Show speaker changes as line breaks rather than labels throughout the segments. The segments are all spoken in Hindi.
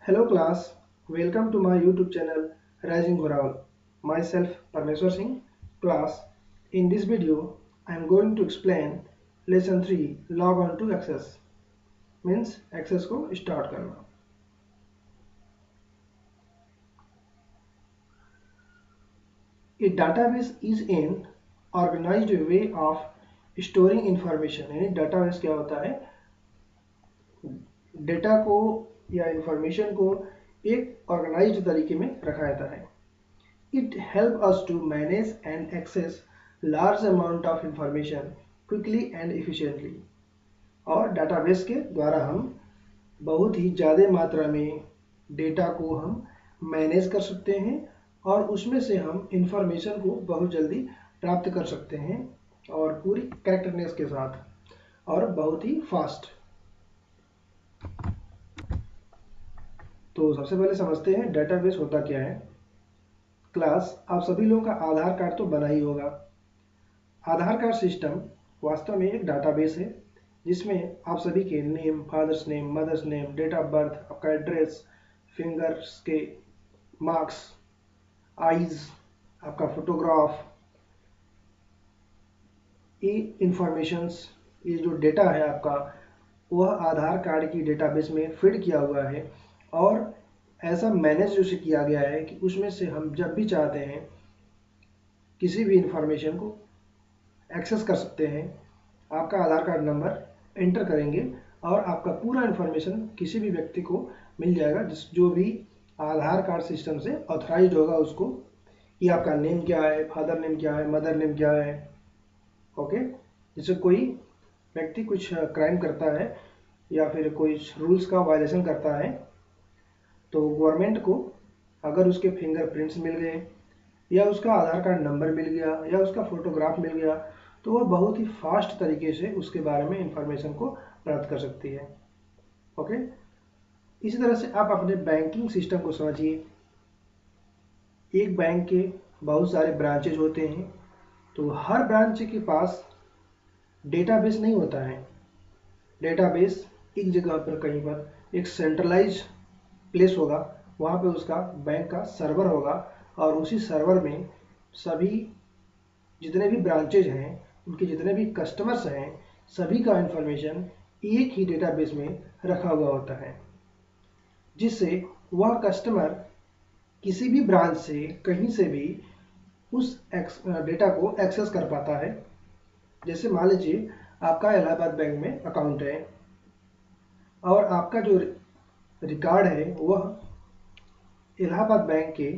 Hello class, welcome to my YouTube channel Rising Goral. Myself Parmeshwar Singh. Class, in this video I am going to explain lesson 3 log on to access means access को start करना. A database is an organized way of storing information. यानी database क्या होता है? डेटा को या इंफॉर्मेशन को एक ऑर्गेनाइज्ड तरीके में रखा जाता है. It helps us to manage and access large amount of information quickly and efficiently. और डाटाबेस के द्वारा हम बहुत ही ज़्यादा मात्रा में डेटा को हम मैनेज कर सकते हैं और उसमें से हम इंफॉर्मेशन को बहुत जल्दी प्राप्त कर सकते हैं और पूरी करेक्टनेस के साथ और बहुत ही फास्ट. तो सबसे पहले समझते हैं डेटाबेस होता क्या है. क्लास, आप सभी लोगों का आधार कार्ड तो बना ही होगा. आधार कार्ड सिस्टम वास्तव में एक डाटाबेस है जिसमें आप सभी के name, father's name, mother's name, date of birth, आपका एड्रेस, फिंगर्स के मार्क्स, आईज, आपका फोटोग्राफ, ये इंफॉर्मेशंस, ये जो डेटा है आपका वह आधार कार्ड की डेटाबेस में फीड किया हुआ है और ऐसा मैनेज उसे किया गया है कि उसमें से हम जब भी चाहते हैं किसी भी इंफॉर्मेशन को एक्सेस कर सकते हैं. आपका आधार कार्ड नंबर एंटर करेंगे और आपका पूरा इंफॉर्मेशन किसी भी व्यक्ति को मिल जाएगा जो भी आधार कार्ड सिस्टम से ऑथराइज्ड होगा उसको कि आपका नेम क्या है, फादर नेम क्या है, मदर नेम क्या है. ओके, जैसे कोई व्यक्ति कुछ क्राइम करता है या फिर कोई रूल्स का वायलेशन करता है तो गवर्नमेंट को अगर उसके फिंगरप्रिंट्स मिल गए या उसका आधार कार्ड नंबर मिल गया या उसका फोटोग्राफ मिल गया तो वह बहुत ही फास्ट तरीके से उसके बारे में इंफॉर्मेशन को प्राप्त कर सकती है. ओके, इसी तरह से आप अपने बैंकिंग सिस्टम को समझिए. एक बैंक के बहुत सारे ब्रांचेज होते हैं तो हर ब्रांच के पास डेटाबेस नहीं होता है. डेटाबेस एक जगह पर कहीं पर एक सेंट्रलाइज प्लेस होगा, वहाँ पे उसका बैंक का सर्वर होगा और उसी सर्वर में सभी जितने भी ब्रांचेज हैं उनके जितने भी कस्टमर्स हैं सभी का इंफॉर्मेशन एक ही डेटाबेस में रखा हुआ होता है जिससे वह कस्टमर किसी भी ब्रांच से कहीं से भी उस डेटा को एक्सेस कर पाता है. जैसे मान लीजिए आपका इलाहाबाद बैंक में अकाउंट है और आपका जो रिकॉर्ड है वह इलाहाबाद बैंक के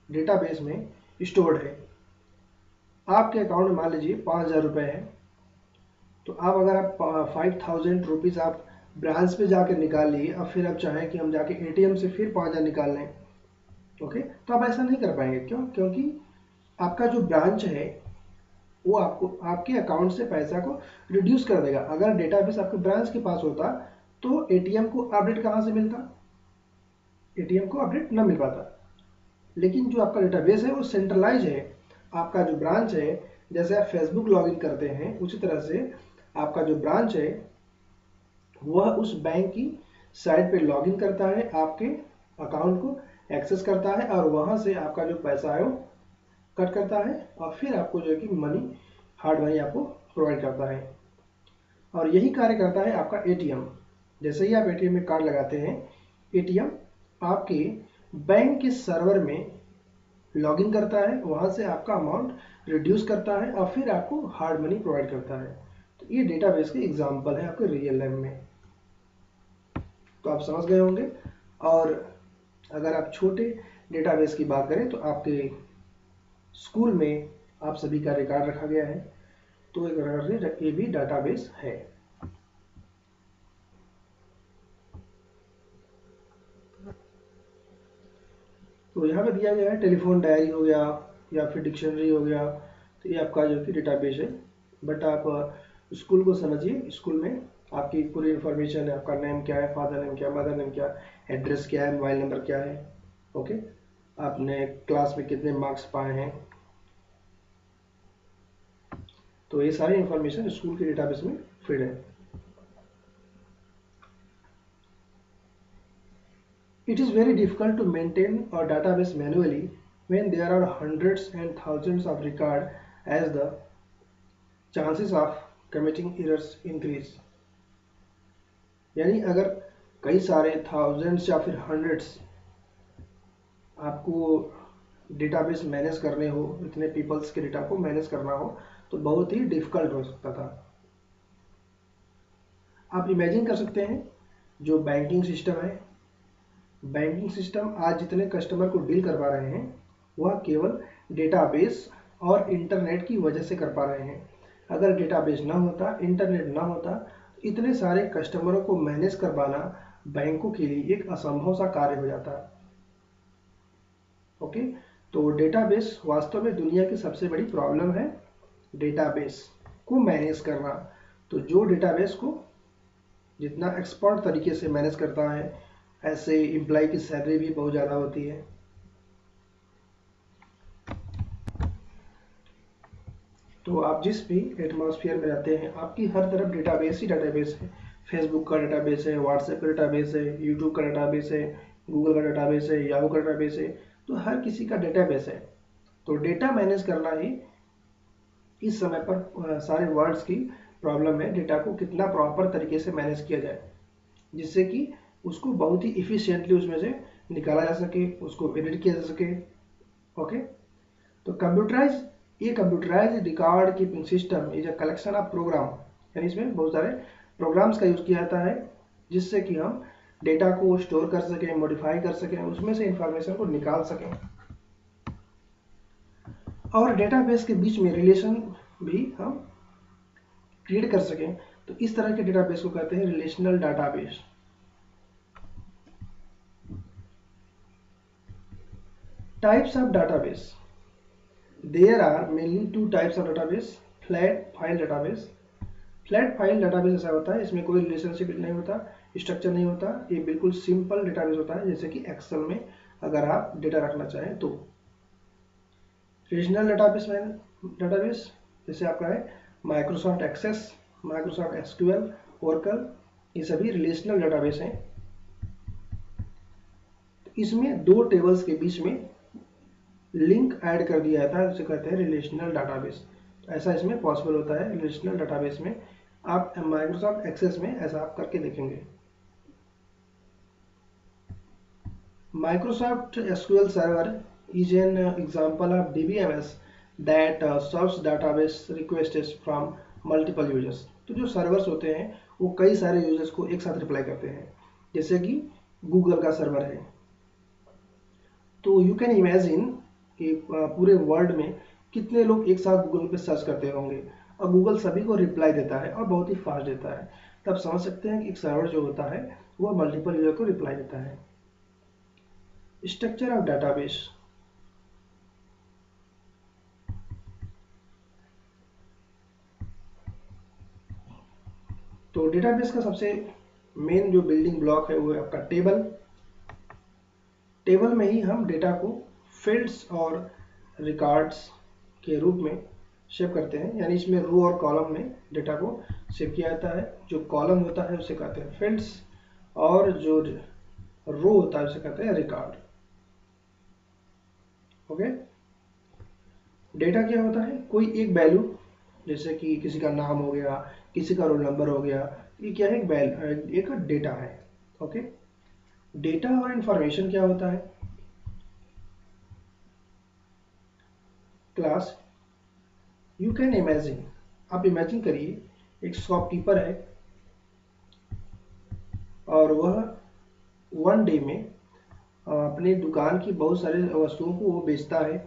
डेटाबेस में स्टोर्ड है. आपके अकाउंट में मान लीजिए 5,000 रुपये है तो आप अगर आप 5,000 रुपीज़ आप ब्रांच पे जाकर निकाल लिए और फिर आप चाहें कि हम जाके एटीएम से फिर 5,000 निकाल लें, ओके, तो आप ऐसा नहीं कर पाएंगे. क्यों? क्योंकि आपका जो ब्रांच है वो आपको आपके अकाउंट से पैसा को रिड्यूस कर देगा. अगर डेटाबेस आपके ब्रांच के पास होता तो एटीएम को अपडेट कहाँ से मिलता? एटीएम को अपडेट न मिल पाता. लेकिन जो आपका डेटाबेस है वो सेंट्रलाइज है. आपका जो ब्रांच है, जैसे आप फेसबुक लॉगिन करते हैं उसी तरह से आपका जो ब्रांच है वह उस बैंक की साइट पे लॉगिन करता है, आपके अकाउंट को एक्सेस करता है और वहाँ से आपका जो पैसा है वो कट करता है और फिर आपको जो है कि मनी, हार्ड मनी आपको प्रोवाइड करता है. और यही कार्य करता है आपका एटीएम. जैसे ही आप एटीएम में कार्ड लगाते हैं, एटीएम आपके बैंक के सर्वर में लॉगिन करता है, वहाँ से आपका अमाउंट रिड्यूस करता है और फिर आपको हार्ड मनी प्रोवाइड करता है. तो ये डेटाबेस के एग्जांपल है आपके रियल लाइफ में. तो आप समझ गए होंगे. और अगर आप छोटे डेटाबेस की बात करें तो आपके स्कूल में आप सभी का रिकॉर्ड रखा गया है तो एक प्रकार से ये भी डेटाबेस है. तो यहाँ पे दिया गया है टेलीफोन डायरी हो गया या फिर डिक्शनरी हो गया, तो ये आपका जो कि डेटाबेस है. बट आप स्कूल को समझिए. स्कूल में आपकी पूरी इन्फॉर्मेशन है, आपका नेम क्या है, फादर नेम क्या है, मदर नेम क्या है, एड्रेस क्या है, मोबाइल नंबर क्या है, ओके, आपने क्लास में कितने मार्क्स पाए हैं. तो ये सारी इन्फॉर्मेशन स्कूल के डेटाबेस में फीड है. It is very difficult to maintain a database manually when there are hundreds and thousands of records, as the chances of committing errors increase. यानी अगर कई सारे थाउजेंड्स या फिर हंड्रेड्स आपको डेटाबेस मैनेज करने हो, इतने पीपल्स के डेटा को मैनेज करना हो, तो बहुत ही डिफिकल्ट हो सकता था। आप इमेजिन कर सकते हैं जो बैंकिंग सिस्टम है, बैंकिंग सिस्टम आज जितने कस्टमर को डील करवा रहे हैं वह केवल डेटाबेस और इंटरनेट की वजह से कर पा रहे हैं। अगर डेटाबेस ना होता, इंटरनेट ना होता, तो इतने सारे कस्टमरों को मैनेज करवाना बैंकों के लिए एक असंभव सा कार्य हो जाता। ओके, तो डेटाबेस वास्तव में दुनिया की सबसे बड़ी प्रॉब्लम है, डेटाबेस को मैनेज करना। तो जो डेटाबेस को जितना एक्सपर्ट तरीके से मैनेज करता है, ऐसे एम्प्लॉय की सैलरी भी बहुत ज़्यादा होती है। तो आप जिस भी एटमॉस्फेयर में रहते हैं, आपकी हर तरफ डेटाबेस ही डेटाबेस है। फेसबुक का डेटाबेस है, व्हाट्सएप का डेटाबेस है, यूट्यूब का डेटाबेस है, गूगल का डेटाबेस है, याहू का डेटाबेस है। तो हर किसी का डेटाबेस है। तो डेटा मैनेज करना ही इस समय पर सारे वर्ल्ड्स की प्रॉब्लम है, डेटा को कितना प्रॉपर तरीके से मैनेज किया जाए जिससे कि उसको बहुत ही इफिशिएंटली उसमें से निकाला जा सके, उसको एडिट किया जा सके। ओके, तो computerise record keeping system is a collection of program, यानी इसमें बहुत सारे प्रोग्राम्स का यूज किया जाता है जिससे कि हम डेटा को स्टोर कर सकें, मॉडिफाई कर सकें, उसमें से इंफॉर्मेशन को निकाल सकें और डेटाबेस के बीच में रिलेशन भी हम क्रिएट कर सकें। तो इस तरह के डेटाबेस को कहते हैं relational database. Types of database, there are mainly two types of database. Flat file database, flat file database ऐसा होता है, इसमें कोई रिलेशनशिप नहीं होता, स्ट्रक्चर नहीं होता, ये बिल्कुल सिंपल डेटाबेस होता है, जैसे कि एक्सेल में अगर आप डेटा रखना चाहें तो। रीजनल डेटाबेस जैसे आपका है Microsoft Access, Microsoft SQL, Oracle, ये सभी रिलेशनल डेटाबेस हैं। इसमें दो टेबल्स के बीच में लिंक ऐड कर दिया जाता है, जिसे कहते हैं रिलेशनल डेटाबेस। ऐसा इसमें पॉसिबल होता है रिलेशनल डेटाबेस में। आप माइक्रोसॉफ्ट एक्सेस में ऐसा आप करके देखेंगे। Microsoft SQL server is an example of DBMS that serves database requests from multiple users। तो जो सर्वर्स होते हैं वो कई सारे यूजर्स को एक साथ रिप्लाई करते हैं, जैसे कि गूगल का सर्वर है। तो यू कैन इमेजिन कि पूरे वर्ल्ड में कितने लोग एक साथ गूगल पे सर्च करते होंगे और गूगल सभी को रिप्लाई देता है और बहुत ही फास्ट देता है। तब समझ सकते हैं कि एक सर्वर जो होता है वो मल्टीपल यूजर को रिप्लाई देता है। स्ट्रक्चर ऑफ डेटाबेस, तो डेटाबेस का सबसे मेन जो बिल्डिंग ब्लॉक है वो है आपका टेबल। टेबल में ही हम डेटा को फील्ड्स और रिकॉर्ड्स के रूप में सेव करते हैं, यानी इसमें रो और कॉलम में डेटा को सेव किया जाता है। जो कॉलम होता है उसे कहते हैं फील्ड्स और जो रो होता है उसे कहते हैं रिकॉर्ड। ओके, डेटा क्या होता है, कोई एक वैल्यू, जैसे कि किसी का नाम हो गया, किसी का रोल नंबर हो गया, ये क्या है, एक डेटा है। ओके, डेटा और इंफॉर्मेशन क्या होता है क्लास, यू कैन इमेजिन, आप इमेजिन करिए एक शॉपकीपर है और वह वन डे में अपनी दुकान की बहुत सारी वस्तुओं को वो बेचता है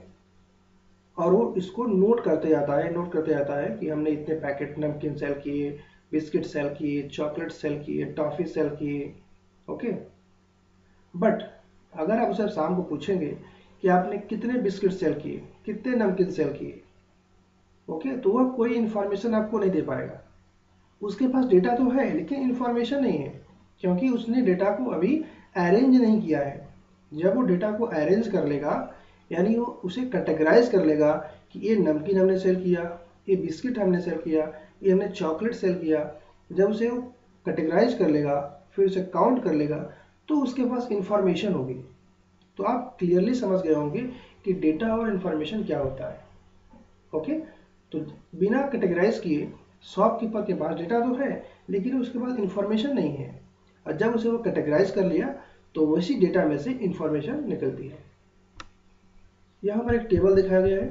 और वो इसको नोट करते जाता है कि हमने इतने पैकेट नमकीन सेल किए, बिस्किट सेल किए, चॉकलेट सेल किए, टॉफी सेल किए। ओके, बट अगर आप उसे शाम को पूछेंगे कि आपने कितने बिस्किट सेल किए, कितने नमकीन सेल किए, ओके, तो वह कोई इन्फॉर्मेशन आपको नहीं दे पाएगा। उसके पास डेटा तो है लेकिन इन्फॉर्मेशन नहीं है, क्योंकि उसने डेटा को अभी अरेंज नहीं किया है। जब वो डेटा को अरेंज कर लेगा, यानी वो उसे कैटेगराइज कर लेगा कि ये नमकीन हमने सेल किया, ये बिस्किट हमने सेल किया, ये हमने चॉकलेट सेल किया, जब उसे वो कैटेगराइज कर लेगा, फिर उसे काउंट कर लेगा, तो उसके पास इंफॉर्मेशन होगी। तो आप क्लियरली समझ गए होंगे कि डेटा और इंफॉर्मेशन क्या होता है। ओके, तो बिना कैटेगराइज किए शॉपकीपर के पास डेटा तो है लेकिन उसके पास इंफॉर्मेशन नहीं है, और जब उसे वो कैटेगराइज कर लिया तो वैसी डेटा में से इंफॉर्मेशन निकलती है। यहाँ पर एक टेबल दिखाया गया है।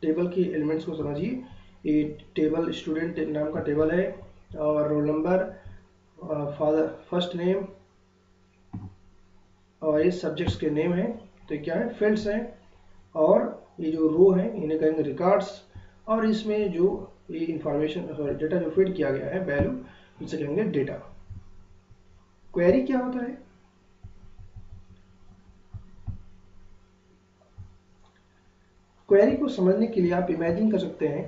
टेबल की एलिमेंट्स को समझिए। ये टेबल स्टूडेंट नाम का टेबल है, और roll number, father first name, और ये सब्जेक्ट्स के नेम है। तो क्या है, फील्ड्स हैं, और ये जो रो है इन्हें कहेंगे रिकॉर्ड्स, और इसमें जो ये इंफॉर्मेशन डेटा जो फीड किया गया है वैल्यू, इसे कहेंगे डेटा। क्वेरी क्या होता है? क्वेरी को समझने के लिए आप इमेजिन कर सकते हैं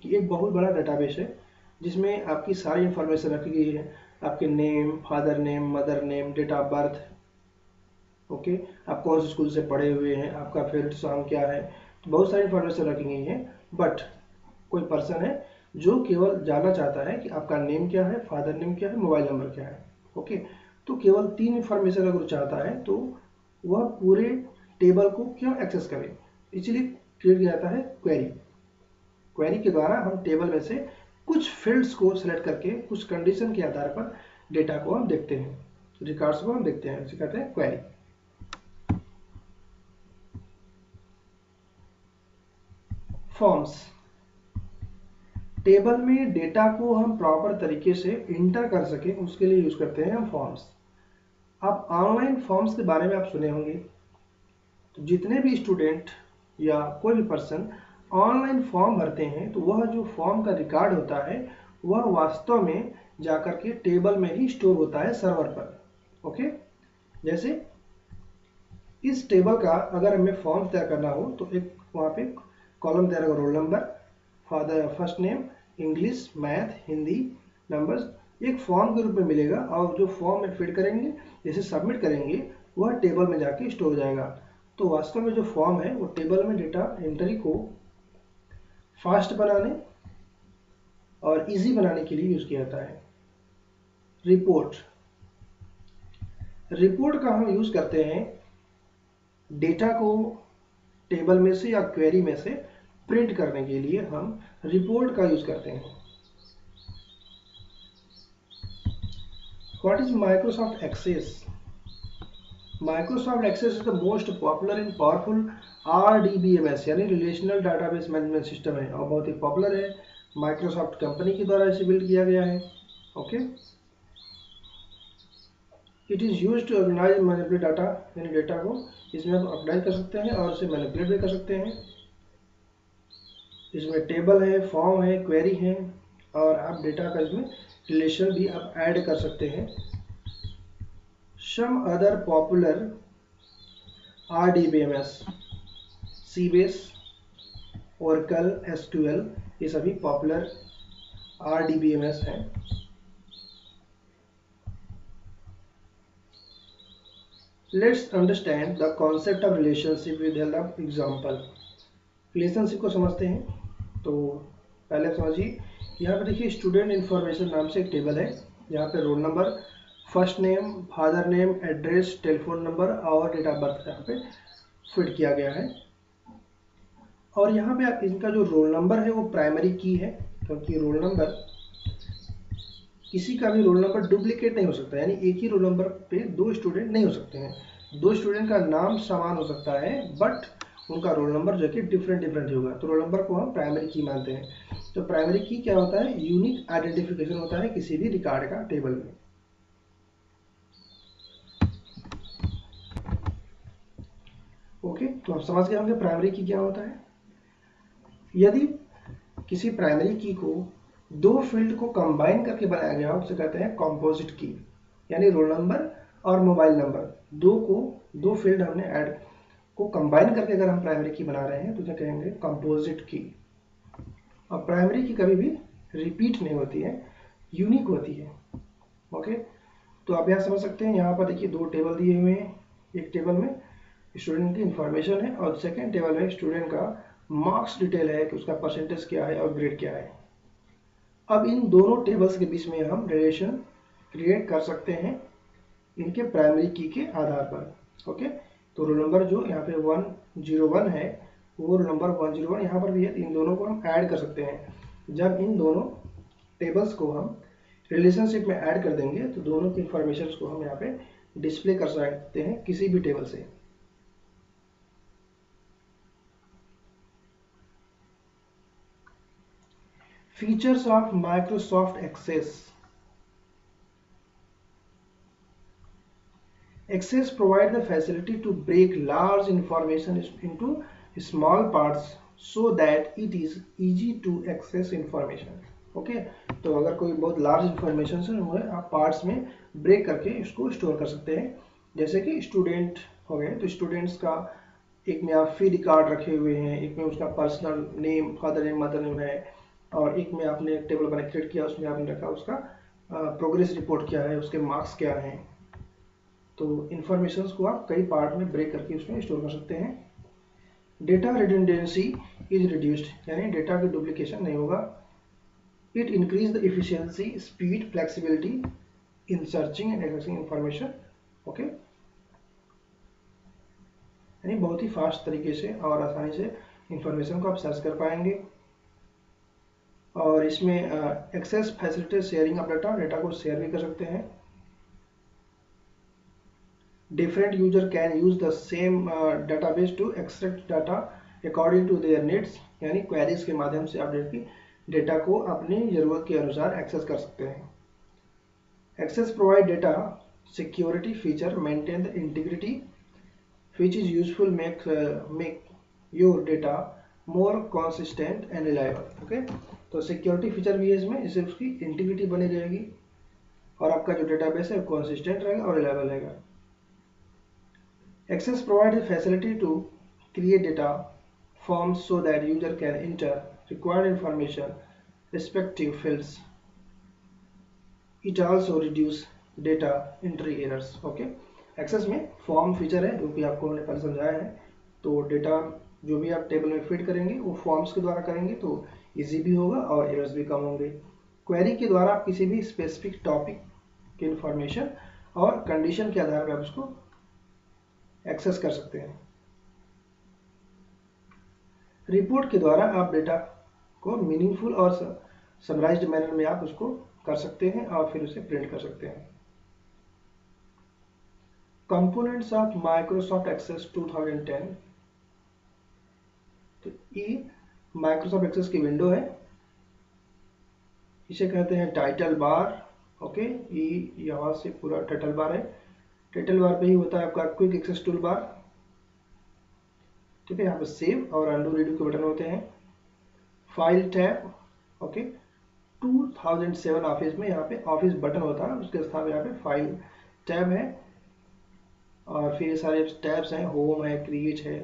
कि एक बहुत बड़ा डेटाबेस है जिसमें आपकी सारी इंफॉर्मेशन रखी गई है, आपके name, father name, mother name, date of birth, okay, आप कौन से स्कूल से पढ़े हुए हैं, आपका फेवरेट सॉन्ग क्या है, तो बहुत सारी इंफॉर्मेशन रखी गई है। बट कोई पर्सन है जो केवल जानना चाहता है कि आपका नेम क्या है, फादर नेम क्या है, मोबाइल नंबर क्या है। ओके, तो केवल 3 इंफॉर्मेशन अगर चाहता है तो वह पूरे टेबल को क्यों एक्सेस करे, इसलिए क्रिएट किया जाता है क्वेरी। क्वेरी के द्वारा हम टेबल में से कुछ फील्ड्स को सिलेक्ट करके कुछ कंडीशन के आधार पर डेटा को हम देखते हैं, रिकॉर्ड्स को हम देखते हैं, इसे कहते हैं क्वेरी। फॉर्म्स, टेबल में डेटा को हम प्रॉपर तरीके से इंटर कर सके उसके लिए यूज करते हैं हम फॉर्म्स। आप ऑनलाइन फॉर्म्स के बारे में आप सुने होंगे, तो जितने भी स्टूडेंट या कोई भी पर्सन ऑनलाइन फॉर्म भरते हैं तो वह जो फॉर्म का रिकॉर्ड होता है वह वास्तव में जाकर के टेबल में ही स्टोर होता है सर्वर पर। ओके, जैसे इस टेबल का अगर हमें फॉर्म तैयार करना हो तो एक वहाँ पे कॉलम तैयार होगा, roll number, father first name, English, math, Hindi, numbers, एक फॉर्म के रूप में मिलेगा, और जो फॉर्म में फिल करेंगे, जैसे सबमिट करेंगे, वह टेबल में जाके स्टोर हो जाएगा। तो वास्तव में जो फॉर्म है वो टेबल में डेटा एंट्री को फास्ट बनाने और इजी बनाने के लिए यूज किया जाता है। रिपोर्ट, रिपोर्ट का हम यूज करते हैं डेटा को टेबल में से या क्वेरी में से प्रिंट करने के लिए हम रिपोर्ट का यूज करते हैं। What is Microsoft Access? Microsoft Access is the most popular and powerful RDBMS यानी रिलेशनल डाटाबेस मैनेजमेंट सिस्टम है, और बहुत ही पॉपुलर है। माइक्रोसॉफ्ट कंपनी के द्वारा इसे बिल्ड किया गया है। Okay, it is use to organise manipulate data, यानी डेटा को इसमें आप ऑर्गेनाइज कर सकते हैं और इसे मैनिपुलेट भी कर सकते हैं। इसमें टेबल है, फॉर्म है, क्वेरी है, और आप डेटा का इसमें रिलेशन भी आप ऐड कर सकते हैं। Some other popular RDBMS, Sybase, Oracle, SQL, ये सभी पॉपुलर RDBMS हैं। Let's understand the concept of relationship with help of example. Relationship को समझते हैं। तो पहले समझिए, यहाँ पे देखिए स्टूडेंट इन्फॉर्मेशन नाम से एक टेबल है। यहाँ पे roll number, first name, father name, address, telephone number और डेट ऑफ बर्थ यहाँ पे फिट किया गया है। और यहाँ पे आप इनका जो रोल नंबर है वो प्राइमरी की है, क्योंकि रोल नंबर, किसी का भी रोल नंबर डुप्लीकेट नहीं हो सकता, यानी एक ही रोल नंबर पे 2 स्टूडेंट नहीं हो सकते हैं। 2 स्टूडेंट का नाम समान हो सकता है बट उनका रोल नंबर जो कि डिफरेंट ही होगा, तो रोल नंबर को हम प्राइमरी की मानते हैं। तो प्राइमरी की क्या होता है? यूनिक आइडेंटिफिकेशन होता है किसी भी रिकॉर्ड का टेबल में। ओके, तो आप समझ गए होंगे प्राइमरी की क्या होता है। यदि किसी प्राइमरी की को 2 फील्ड को कंबाइन करके बनाया गया उसे कहते हैं कंपोजिट की, यानी रोल नंबर और मोबाइल नंबर 2 फील्ड हमने ऐड को कंबाइन करके अगर हम प्राइमरी की बना रहे हैं तो उसे कहेंगे कंपोजिट की। और प्राइमरी की कभी भी रिपीट नहीं होती है, यूनिक होती है। ओके, तो आप यहाँ समझ सकते हैं, यहाँ पर देखिए 2 टेबल दिए हुए हैं। एक टेबल में स्टूडेंट की इंफॉर्मेशन है और सेकेंड टेबल में स्टूडेंट का मार्क्स डिटेल है कि उसका परसेंटेज क्या है और ग्रेड क्या है। अब इन दोनों टेबल्स के बीच में हम रिलेशन क्रिएट कर सकते हैं इनके प्राइमरी की के आधार पर। ओके, तो रोल नंबर जो यहाँ पे 101 है वो रोल नंबर 101 यहाँ पर भी है, इन दोनों को हम ऐड कर सकते हैं। जब इन दोनों टेबल्स को हम रिलेशनशिप में ऐड कर देंगे तो दोनों की इंफॉर्मेशन को हम यहाँ पे डिस्प्ले कर सकते हैं किसी भी टेबल से। Features of Microsoft Access. Access provides the facility to break large information into small parts so that it is easy to access information. Okay, तो अगर कोई बहुत लार्ज इंफॉर्मेशन है वो आप पार्ट्स में ब्रेक करके इसको स्टोर कर सकते हैं। जैसे कि स्टूडेंट हो गए तो स्टूडेंट्स का एक में आप फी रिकॉर्ड रखे हुए हैं, एक में उसका personal name, father name, mother name है, और एक में आपने टेबल बना क्रिएट किया उसमें आपने रखा उसका प्रोग्रेस रिपोर्ट क्या है, उसके मार्क्स क्या हैं। तो इन्फॉर्मेशंस को आप कई पार्ट में ब्रेक करके उसमें स्टोर कर सकते हैं। डेटा रिडंडेंसी इज रिड्यूस्ड, यानी डेटा की डुप्लीकेशन नहीं होगा। It increase the efficiency, speed, flexibility in searching and accessing information. Okay, यानी बहुत ही फास्ट तरीके से और आसानी से इंफॉर्मेशन को आप सर्च कर पाएंगे। और इसमें access facility sharing of data, data को शेयर भी कर सकते हैं। Different user can use the same database to extract data according to their needs, यानी क्वेरीज के माध्यम से आप डेटा को अपनी जरूरत के अनुसार एक्सेस कर सकते हैं। Access provide data security feature, maintain the integrity which is useful make your data more consistent and reliable. Okay, तो सिक्योरिटी फीचर भी है इसमें, इससे उसकी इंटीग्रिटी बनी रहेगी और आपका जो डेटाबेस है कंसिस्टेंट रहेगा और रिलायबल रहेगा। Access provides the facility to create data forms so that user can enter required information respective fields. It also reduce data entry errors. Okay, access में फॉर्म फीचर है जो कि आपको हमने पहले समझाया है। तो डेटा जो भी आप टेबल में फिट करेंगे वो फॉर्म्स के द्वारा करेंगे तो इजी भी होगा और एरर्स भी कम होंगे। क्वेरी के द्वारा आप किसी भी स्पेसिफिक टॉपिक की इंफॉर्मेशन और कंडीशन के आधार पर आप उसको एक्सेस कर सकते हैं। रिपोर्ट के द्वारा आप डेटा को मीनिंगफुल और समराइज्ड मैनर में आप उसको कर सकते हैं और फिर उसे प्रिंट कर सकते हैं। Components of Microsoft Access 2010। तो ये माइक्रोसॉफ्ट एक्सेस की विंडो है, इसे कहते हैं टाइटल बार। ओके, ये यहाँ से पूरा टाइटल बार है। टाइटल बार पे ही होता है आपका क्विक एक्सेस टूल बार। ठीक है, यहाँ पे सेव और अंडू रीडू के बटन होते हैं। फाइल टैब, ओके, 2007 ऑफिस में यहाँ पे ऑफिस बटन होता है, उसके स्थान पे यहाँ पे फाइल टैब है और फिर सारे टैब्स हैं, होम है, क्रिएट है,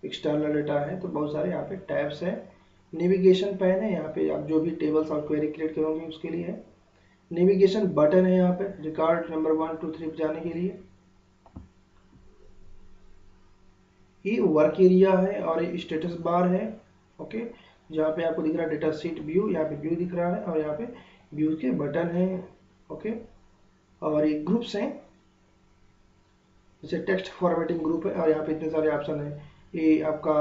एक्सटर्नल डेटा है, तो बहुत सारे यहाँ पे टैब्स हैं। नेविगेशन पैन है, यहाँ पे आप जो भी टेबल्स और क्वेरी क्रिएट करोगे उसके लिए है। नेविगेशन बटन है यहाँ पे रिकॉर्ड नंबर 1 2 3 पे जाने के लिए। ये वर्क एरिया है और ये स्टेटस बार है। ओके, जहाँ पे आपको दिख रहा है डेटा शीट व्यू, यहाँ पे व्यू दिख रहा है और यहाँ पे व्यू के बटन है। ओके, और ये ग्रुप्स हैं, जैसे टेक्स्ट फॉर्मेटिंग ग्रुप है और यहाँ पे इतने सारे ऑप्शन है। ये आपका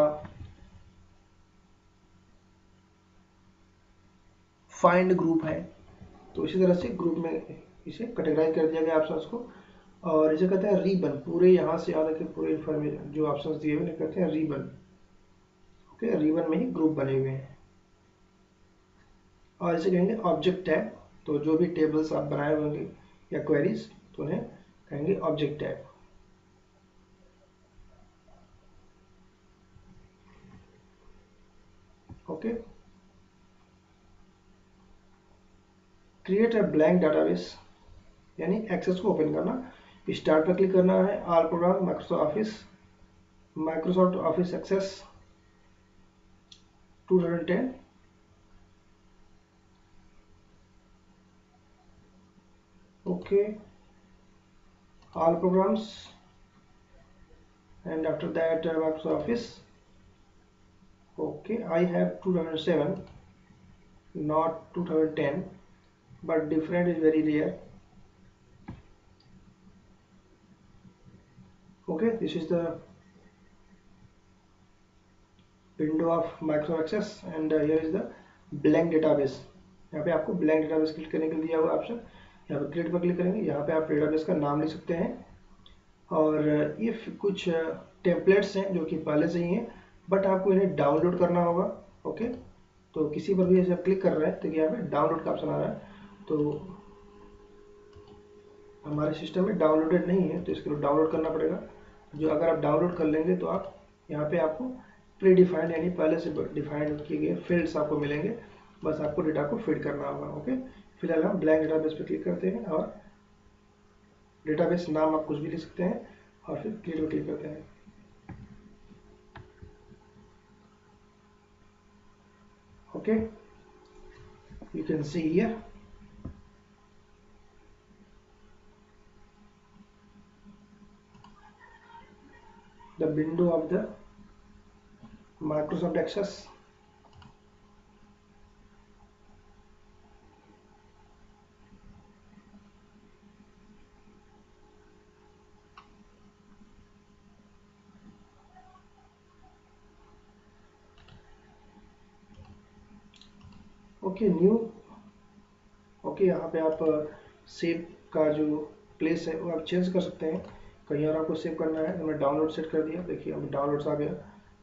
फाइंड ग्रुप है, तो इसी तरह से ग्रुप में इसे कैटेगराइज कर दिया गया ऑप्शंस को। और इसे कहते हैं रिबन, पूरे यहाँ से आने के पूरे इंफॉर्मेशन जो ऑप्शंस दिए हुए कहते हैं रिबन। ओके, रिबन में ही ग्रुप बने हुए हैं। और इसे कहेंगे ऑब्जेक्ट टैब, तो जो भी टेबल्स आप बनाए होंगे या क्वेरीज तो उन्हें कहेंगे object tab. Okay, create a blank database, यानी एक्सेस को ओपन करना। स्टार्ट पर क्लिक करना है, all program, Microsoft Office Access 2010। Okay, all programs, and after that Microsoft Office. Okay, I have 2007, not 2010, but different is very rare. Okay, this is the window of Microsoft Access and here is the blank database. यहाँ पे आपको blank database क्लिक करने के लिए दिया हुआ ऑप्शन, यहाँ पे क्रिएट पर क्लिक करेंगे, यहाँ पे आप डेटाबेस का नाम लिख सकते हैं। और इफ कुछ टेम्पलेट्स हैं जो कि पहले से ही हैं बट आपको इन्हें डाउनलोड करना होगा। ओके, तो किसी पर भी ऐसे क्लिक कर रहे हैं तो यहाँ पे डाउनलोड का ऑप्शन आ रहा है, तो हमारे सिस्टम में डाउनलोडेड नहीं है तो इसके लिए डाउनलोड करना पड़ेगा। जो अगर आप डाउनलोड कर लेंगे तो आप यहाँ पे आपको प्री डिफाइंड यानी पहले से डिफाइंड किए गए फील्ड्स आपको मिलेंगे, बस आपको डेटा को फीड करना होगा। ओके, फिलहाल हम ब्लैंक डेटाबेस पे क्लिक करते हैं और डेटाबेस नाम आप कुछ भी लिख सकते हैं और फिर क्रिएट पे क्लिक करते हैं। Okay, you can see here the window of the Microsoft Access. Okay, new. Okay, यहाँ पे आप सेव का जो प्लेस है वो आप चेंज कर सकते हैं, कहीं और आपको सेव करना है। तो मैं डाउनलोड सेट कर दिया, देखिए अब डाउनलोड्स आ गया।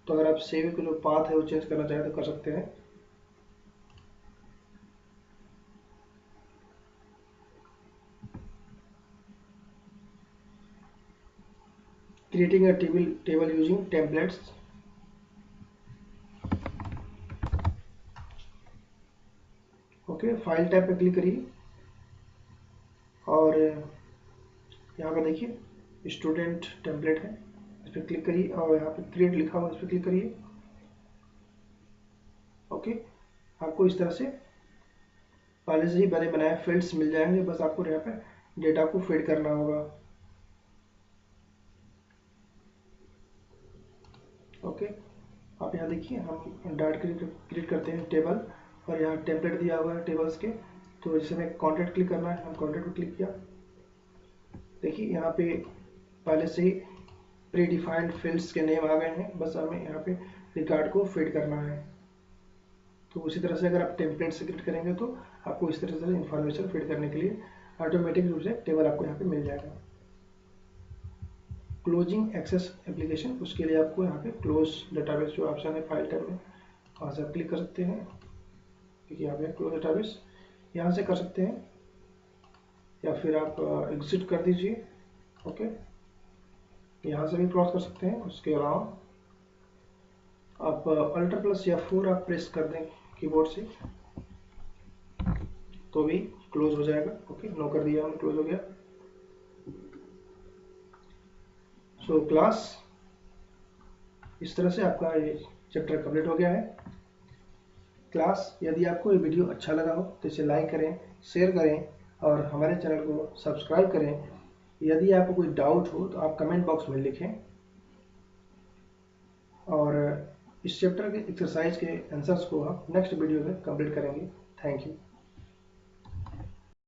तो अगर आप सेव का जो पाथ है वो चेंज करना चाहें तो कर सकते हैं। Creating a table using templates. Okay, file tab पे क्लिक करिए और यहाँ पर देखिए स्टूडेंट टेम्पलेट है, इस पर क्लिक करिए और यहाँ पे क्रिएट लिखा हुआ इस पर क्लिक करिए। ओके, आपको इस तरह से पहले से ही बने बनाए फील्ड्स मिल जाएंगे, बस आपको यहाँ पे डेटा को फीड करना होगा। ओके, आप यहाँ देखिए हम डाट क्रिएट करते हैं टेबल और यहाँ टेम्पलेट दिया हुआ है टेबल्स के। तो जैसे हमें कॉन्टेंट क्लिक करना है, हम कॉन्टेंट पर क्लिक किया, देखिए यहाँ पे पहले से ही प्री डिफाइंड फील्ड्स के नेम आ गए हैं, बस हमें यहाँ पे रिकॉर्ड को फीड करना है। तो उसी तरह से अगर आप टेम्पलेट से क्रिएट करेंगे तो आपको इस तरह से इंफॉर्मेशन फीड करने के लिए ऑटोमेटिक रूप से टेबल आपको यहाँ पे मिल जाएगा। क्लोजिंग एक्सेस एप्लीकेशन, उसके लिए आपको यहाँ पे क्लोज डेटाबेस जो ऑप्शन है फाइल टैब में, वहाँ से आप क्लिक कर सकते हैं। देखिए यहाँ पे क्लोज डेटाबेस यहाँ से कर सकते हैं या फिर आप एग्जिट कर दीजिए। ओके, यहाँ से भी क्रॉस कर सकते हैं। उसके अलावा आप अल्टर प्लस या 4 आप प्रेस कर दें कीबोर्ड से तो भी क्लोज हो जाएगा। ओके, नो कर दिया हमने, क्लोज हो गया। सो क्लास, इस तरह से आपका ये चैप्टर कंप्लीट हो गया है। क्लास, यदि आपको ये वीडियो अच्छा लगा हो तो इसे लाइक करें, शेयर करें और हमारे चैनल को सब्सक्राइब करें। यदि आपको कोई डाउट हो तो आप कमेंट बॉक्स में लिखें और इस चैप्टर के एक्सरसाइज के आंसर्स को हम नेक्स्ट वीडियो में कंप्लीट करेंगे। Thank you.